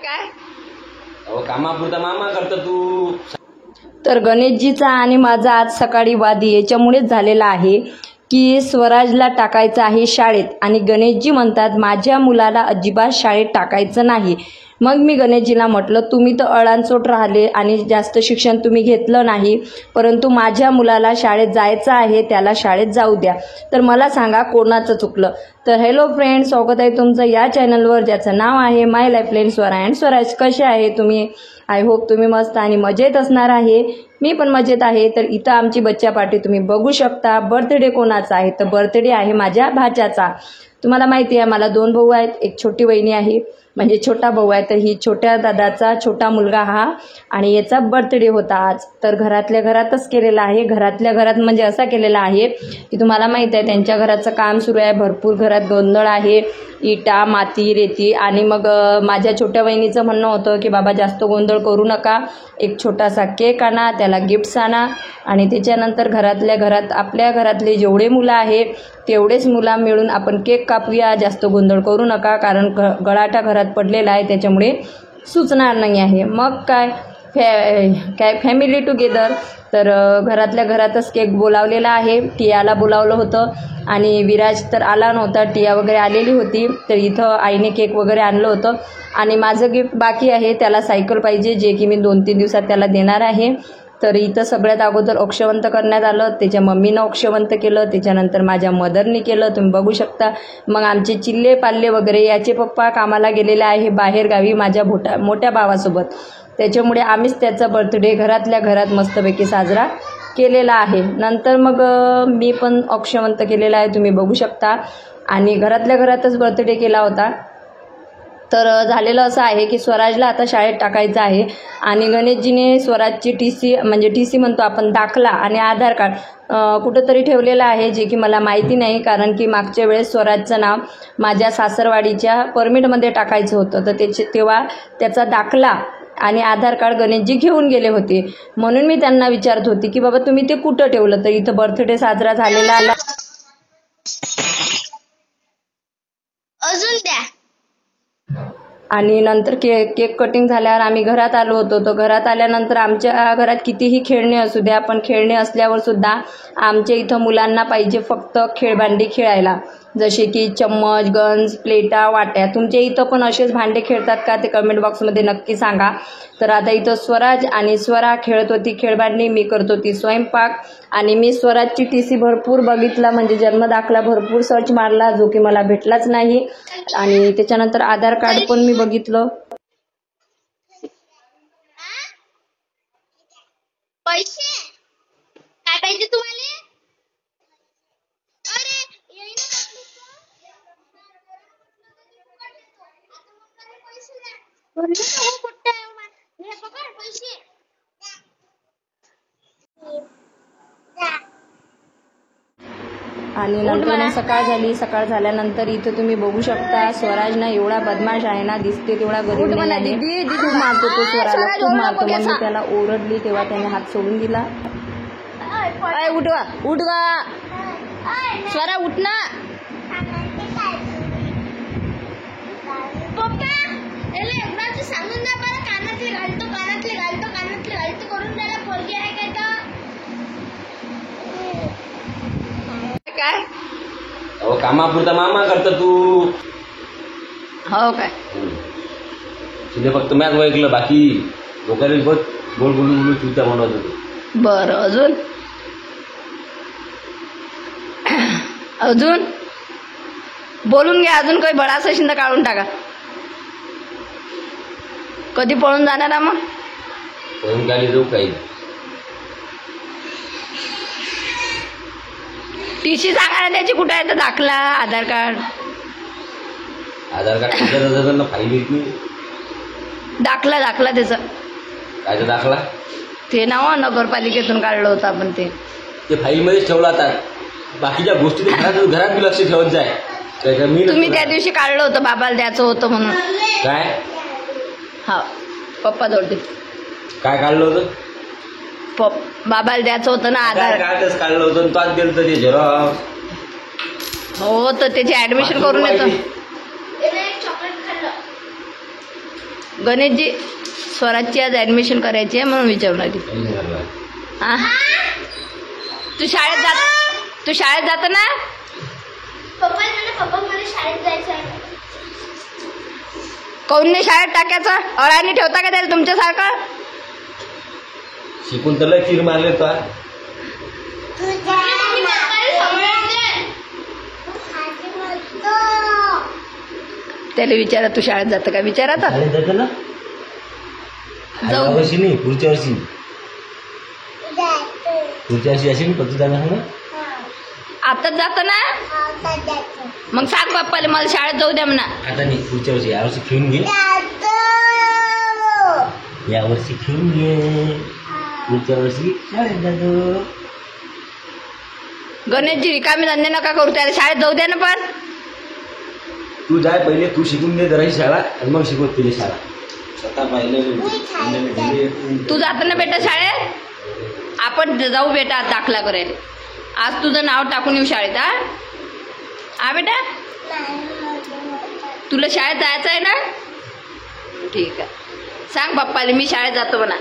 काय कामापुरता मामा करतो तू. तर गणेशजीचा आणि माझा आज सकाळी वाद याच्यामुळेच झालेला आहे की स्वराजला टाकायचं आहे शाळेत आणि गणेशजी म्हणतात माझ्या मुलाला अजिबात शाळेत टाकायचं नाही. मग मी गणेशजीला म्हटलं तुम्ही तर अळांचोट राहिले आणि जास्त शिक्षण तुम्ही घेतलं नाही, परंतु माझ्या मुलाला शाळेत जायचं आहे, त्याला शाळेत जाऊ द्या. तर मला सांगा कोणाचं चुकलं. तर हॅलो फ्रेंड, स्वागत आहे तुमचं या चॅनलवर ज्याचं नाव आहे माय लाईफलाईन स्वरा अँड स्वराज. कसे आहे तुम्ही? आय होप तुम्ही मस्त आणि मजेत असणार आहे. मी पण मजेत आहे. तर इथं आमची बच्चा पार्टी तुम्ही बघू शकता. बर्थडे कोणाचा आहे? तर बर्थडे आहे माझ्या भाच्याचा. तुम्हाला माहिती आहे मला 2 भाऊ आहेत, एक छोटी वहिनी आहे म्हणजे छोटा भाऊ आहे. तर ही छोट्या दादाचा छोटा मुलगा हा आणि याचा बर्थडे होता आज. तर घरातल्या घरातच केलेला आहे. घरातल्या घरात म्हणजे असा केलेला आहे की तुम्हाला माहिती आहे त्यांच्या घराचं काम सुरू आहे, भरपूर घरात गोंधळ आहे, इटा माती रेती. आणि मग माझ्या छोट्या वहिनीचं म्हणणं होतं की बाबा जास्त गोंधळ करू नका, एक छोटासा केक आणा, त्याला गिफ्ट्स आणा आणि त्याच्यानंतर घरातल्या घरात आपल्या घरातले जेवढे मुलं आहे तेवढेच मुलं मिळून आपण केक कापूया, जास्त गोंधळ करू नका कारण गळाटा घरात पडलेला आहे त्याच्यामुळे सुचणार नाही आहे. मग काय फॅमिली टुगेदर. तर घरातल्या घरातच केक बोलावलेला आहे. टियाला बोलावलं होतं आणि विराज तर आला नव्हता, टिया वगैरे आलेली होती. तर इथं आईने केक वगैरे आणलं होतं आणि माझं गिफ्ट बाकी आहे, त्याला सायकल पाहिजे जे की मी 2-3 दिवसात त्याला देणार आहे. तर इथं सगळ्यात अगोदर अक्षवंत करण्यात आलं, त्याच्या मम्मीनं अक्षवंत केलं, त्याच्यानंतर माझ्या मदरने केलं, तुम्ही बघू शकता. मग आमचे चिल्ले पाल्ले वगैरे याचे पप्पा कामाला गेलेले आहे बाहेर गावी माझ्या मोठ्या भावासोबत, त्याच्यामुळे आम्हीच त्याचा बर्थडे घरातल्या घरात मस्तपैकी साजरा केलेला आहे. नंतर मग मी पण अक्षवंत केलेला आहे, तुम्ही बघू शकता. आणि घरातल्या घरातच बर्थडे केला होता. तर झालेलं असं आहे की स्वराजला आता शाळेत टाकायचं आहे आणि गणेशजीने स्वराजची टी सी म्हणतो आपण, दाखला आणि आधार कार्ड कुठंतरी ठेवलेलं आहे जे की मला माहिती नाही, कारण की मागच्या वेळेस स्वराजचं नाव माझ्या सासरवाडीच्या परमिटमध्ये टाकायचं होतं. तर तेव्हा त्याचा दाखला आणि आधार कार्ड गणेशजी घेऊन गेले होते. म्हणून मी त्यांना विचारत होती की बाबा तुम्ही ते कुठं ठेवलं. तर इथं बर्थडे साजरा झालेला आहे. अजून द्या. आणि नंतर केक कटिंग झाल्यावर आम्ही घरात आलो होतो. तर घरात आल्यानंतर आमच्या घरात कितीही खेळणे असू द्या, पण खेळणे असल्यावर सुद्धा आमच्या इथं मुलांना पाहिजे फक्त खेळभांडी खेळायला, जसे की चम्मच, गंज, प्लेटा, वाट्या. तुमच्या इथं पण असेच भांडे खेळतात का ते कमेंट बॉक्समध्ये नक्की सांगा. तर आता इथं स्वराज आणि स्वरा खेळत होती खेळभांडी, मी करत होती स्वयंपाक. आणि मी स्वराजची टी.सी. भरपूर बघितला, म्हणजे जन्मदाखला भरपूर सर्च मारला जो की मला भेटलाच नाही. आणि त्याच्यानंतर आधार कार्ड पण मी बघितलं. पैसे काय पाहिजे तुम्हाला? अरे येईन पैसे. आणि नंतर सकाळ झाली. सकाळ झाल्यानंतर इथं तुम्ही बघू शकता स्वराज ना एवढा बदमाश आहे ना, दिसते तेवढा गरीब नाही, खूप मारतो तो स्वराला, खूप मारतो. मग मी त्याला ओरडली तेव्हा त्याने हात सोडून दिला. उठवा स्वरा, उठ ना. पप्पा एवढं सांगून द्या मला, कानातले घालतो करून त्याला पोरगी आहे काय कामापुरता मामा करतो तू. हो काय तुझे फक्त मॅच ऐकलं, बाकी लोकांनी बघ गोल बोलून चुत्या बनवत होतो. बरं अजून बोलून घ्या. अजून काही बडास असेल तर काढून टाका. कधी पळून जाणार मग? पळून गाडी जाऊ काही. टी.सी. सांगा त्याची कुठे आहे? तर दाखला, आधार कार्ड फाईल येत नाही. दाखला त्याचं काय तर दाखला ते नाव नगरपालिकेतून काढलं होतं आपण, ते फाईलमध्येच ठेवला आता. बाकीच्या गोष्टी घरात लक्ष ठेवत जाय. तुम्ही त्या दिवशी काढलं होतं बाबाला द्यायचं होतं म्हणून. काय? हा पप्पा जोडते. काय काढलं होतं? बाबाला द्यायचं होतं ना आधार कार्डच काढलं होतं. तो आज गेलं तर ते झेरॉक्स. हो, तर त्याची ऍडमिशन करून येतो. गणेशजी स्वराजची आज ॲडमिशन करायची आहे म्हणून विचारून आली. हां तू शाळेत जात ना? पप्पा मला शाळेत जायचं आहे. काऊन नाही शाळेत टाकायचं? अळानी ठेवता का त्याला तुमच्यासारखं? शिकून तर लय तीर मारले का? त्याला विचारा तू शाळेत जातं का? विचारा तर. शाळेत जातं ना? जाऊ. वर्षी नाही, पुढच्या वर्षी. पुढच्या वर्षी अशी नाही फक्त जाणार ना? आताच जातं ना? मग सांग बाप्पाला मला शाळेत जाऊ द्या म्हणा. आता नाही, पुढच्या वर्षी. यावर्षी खेळून घे, यावर्षी खेळून घे, पुढच्या वर्षी शाळेत जातो. गणेशजी रिकामी धंदे नका करू, त्याला शाळेत जाऊ द्या ना. पण तू जाय पहिले, तू शिकून घे जराशी शाळा आणि मग शिकवत तुझी शाळा. स्वतः पाहिलं तू जात ना बेटा शाळेत? आपण जाऊ बेटा आज दाखला करायला. आज तुझं नाव टाकून येऊ शाळेत. हा बेटा, तुला शाळेत जायचं आहे ना? ठीक आहे, सांग बाप्पाला मी शाळेत जातो म्हणा.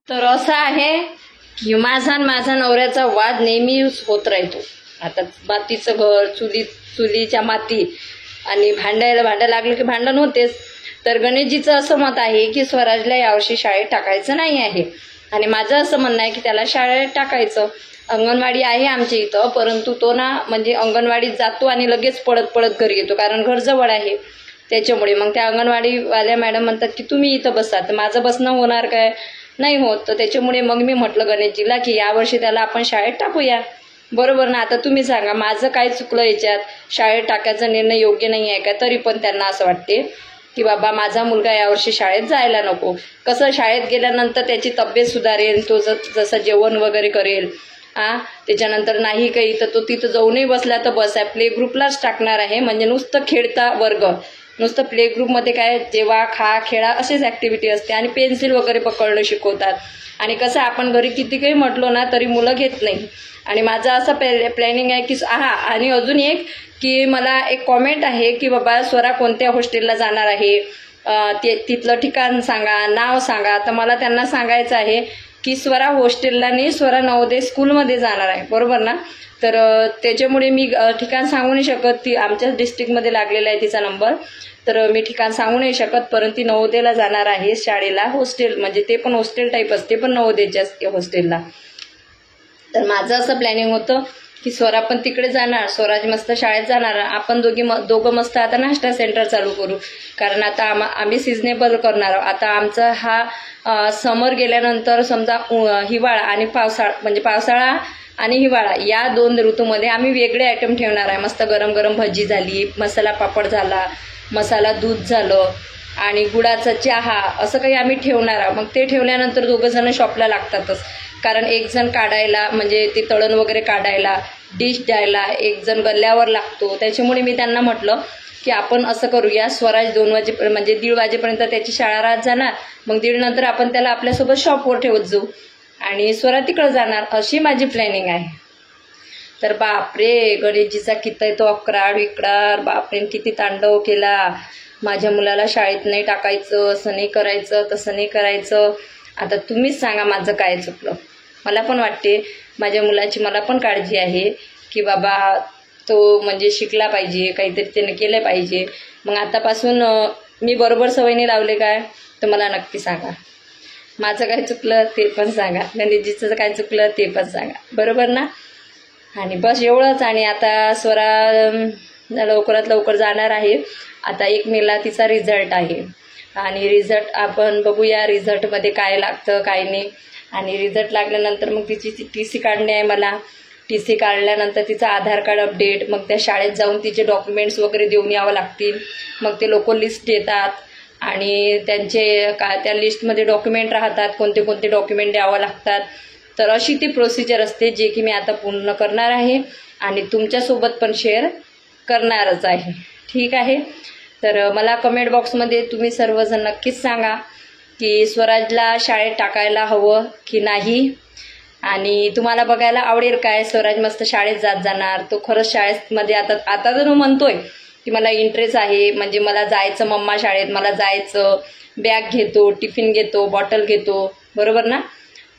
तर असं आहे की माझा नवऱ्याचा वाद नेहमी होत राहतो. आता मातीचं घर, चुलीच्या माती आणि भांडायला लागलं की भांडण होतेच. तर गणेशजीचं असं मत आहे की स्वराजला यावर्षी शाळेत टाकायचं नाही आहे आणि माझं असं म्हणणं आहे की त्याला शाळेत टाकायचं. अंगणवाडी आहे आमच्या इथं, परंतु तो ना म्हणजे अंगणवाडीत जातो आणि लगेच पळत घरी येतो, कारण घर जवळ आहे त्याच्यामुळे. मग त्या अंगणवाडीवाल्या मॅडम म्हणतात की तुम्ही इथं बसा. तर माझं बसणं होणार काय? नाही होत. तर त्याच्यामुळे मग मी म्हटलं गणेशजीला की यावर्षी त्याला आपण शाळेत टाकूया. बरोबर ना? आता तुम्ही सांगा माझं काय चुकलं याच्यात? शाळेत टाकायचा निर्णय योग्य नाही आहे का? तरी पण त्यांना असं वाटते की बाबा माझा मुलगा यावर्षी शाळेत जायला नको. कसं शाळेत गेल्यानंतर त्याची तब्येत सुधारेल, तो जसं जेवण वगैरे करेल. त्याच्यानंतर नाही काही तर तो तिथं जाऊनही बसला तर बस आहे. प्ले ग्रुपलाच टाकणार आहे, म्हणजे नुसतं खेळता वर्ग. नुसतं प्ले ग्रुपमध्ये काय जेवा खा खेळा अशीच ॲक्टिव्हिटी असते आणि पेन्सिल वगैरे पकडणं शिकवतात. आणि कसं आपण घरी किती काही म्हटलो ना तरी मुलं घेत नाही. आणि माझं असं प्लॅनिंग आहे की आणि अजून एक की मला एक कॉमेंट आहे की बाबा स्वरा कोणत्या हॉस्टेलला जाणार आहे, तिथलं ठिकाण सांगा, नाव सांगा. तर मला त्यांना सांगायचं आहे की स्वरा हॉस्टेलला नाही, स्वरा नवोदय स्कूलमध्ये जाणार आहे. बरोबर ना? तर त्याच्यामुळे मी ठिकाण सांगू नाही शकत. ती आमच्याच डिस्ट्रिक्टमध्ये लागलेला आहे तिचा नंबर, तर मी ठिकाण सांगू नाही शकत. परंतु ती नवोदयला जाणार आहे शाळेला. हॉस्टेल म्हणजे ते पण हॉस्टेल टाईप असते, पण नवोदयच्या असते हॉस्टेलला. तर माझं असं प्लॅनिंग होतं की स्वरा पण तिकडे जाणार, स्वराज मस्त शाळेत जाणार, आपण दोघं मस्त आता नाश्ता सेंटर चालू करू. कारण आता आम्ही सिजनेबल करणार आहोत. आता आमचा हा समर गेल्यानंतर समजा हिवाळा आणि पावसाळा, म्हणजे पावसाळा आणि हिवाळा या 2 ऋतूमध्ये आम्ही वेगळे आयटम ठेवणार आहे. मस्त गरम गरम भजी झाली, मसाला पापड झाला, मसाला दूध झालं आणि गुळाचा चहा, असं काही आम्ही ठेवणार आहोत. मग ते ठेवल्यानंतर 2 जण शॉपला लागतातच, कारण एक जण काढायला म्हणजे ते तळण वगैरे काढायला, डिश द्यायला एक जण गल्ल्यावर लागतो. त्याच्यामुळे मी त्यांना म्हटलं की आपण असं करूया, स्वराज 2 वाजेपर्यंत म्हणजे 1:30 वाजेपर्यंत त्याची शाळा राहत जाणार, मग 1:30 नंतर आपण त्याला आपल्यासोबत शॉपवर ठेवत जाऊ आणि स्वरा तिकडं जाणार, अशी माझी प्लॅनिंग आहे. तर बापरे, गणेशजीचा किती तो अक्राळ विक्राळ, बापरे किती तांडव केला. माझ्या मुलाला शाळेत नाही टाकायचं, असं नाही करायचं, तसं नाही करायचं. आता तुम्हीच सांगा माझं काय चुकलं. मला पण वाटते माझ्या मुलाची मला पण काळजी आहे की बाबा तो म्हणजे शिकला पाहिजे, काहीतरी त्याने केलं पाहिजे. मग आतापासून मी बरोबर सवयीने लावले काय तर मला नक्की सांगा. माझं काय चुकलं ते पण सांगा, गणेशजीचं काय चुकलं ते पण सांगा. बरोबर ना? आणि बस एवढंच. आणि आता स्वरा लवकरात लवकर जाणार आहे. आता 1 मेला तिचा रिझल्ट आहे आणि रिझल्ट आपण बघूया रिझल्टमध्ये काय लागतं काय नाही. आणि रिझल्ट लागल्यानंतर मग तिची TC काढणे आहे मला. TC काढल्यानंतर तिचं आधार कार्ड अपडेट, मग त्या शाळेत जाऊन तिचे डॉक्युमेंट्स वगैरे देऊन यावं लागतील. मग ते लोक लिस्ट देतात आणि त्यांचे त्या लिस्टमध्ये डॉक्युमेंट राहतात, कोणते कोणते डॉक्युमेंट द्यावं लागतात. तर अशी ती प्रोसिजर असते जे की मी आता पूर्ण करणार आहे आणि तुमच्यासोबत पण शेअर करणारच आहे. ठीक आहे? तर मला कमेंट बॉक्समध्ये तुम्ही सर्वजण नक्कीच सांगा की स्वराजला शाळेत टाकायला हवं की नाही. आणि तुम्हाला बघायला आवडेल काय स्वराज मस्त शाळेत जाणार. तो खरंच शाळेमध्ये आता तर तो म्हणतोय की मला इंटरेस्ट आहे, म्हणजे मला जायचं मम्मा शाळेत, मला जायचं. बॅग घेतो, टिफिन घेतो, बॉटल घेतो, बरोबर ना.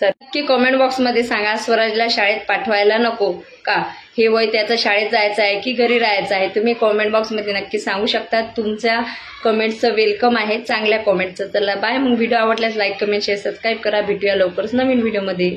तर नक्की कमेंट बॉक्समध्ये सांगा स्वराजला शाळेत पाठवायला नको का. हे वय त्याचं शाळेत जायचं आहे की घरी राहायचं आहे. तुम्ही कमेंट बॉक्समध्ये नक्की सांगू शकता. तुमच्या कमेंट्सचं वेलकम आहे, चांगल्या कमेंटचं. चला बाय. मग व्हिडिओ आवडल्यास लाईक, कमेंट, शेअर, सबस्क्राईब करा. भेटूया लवकरच नवीन व्हिडिओमध्ये.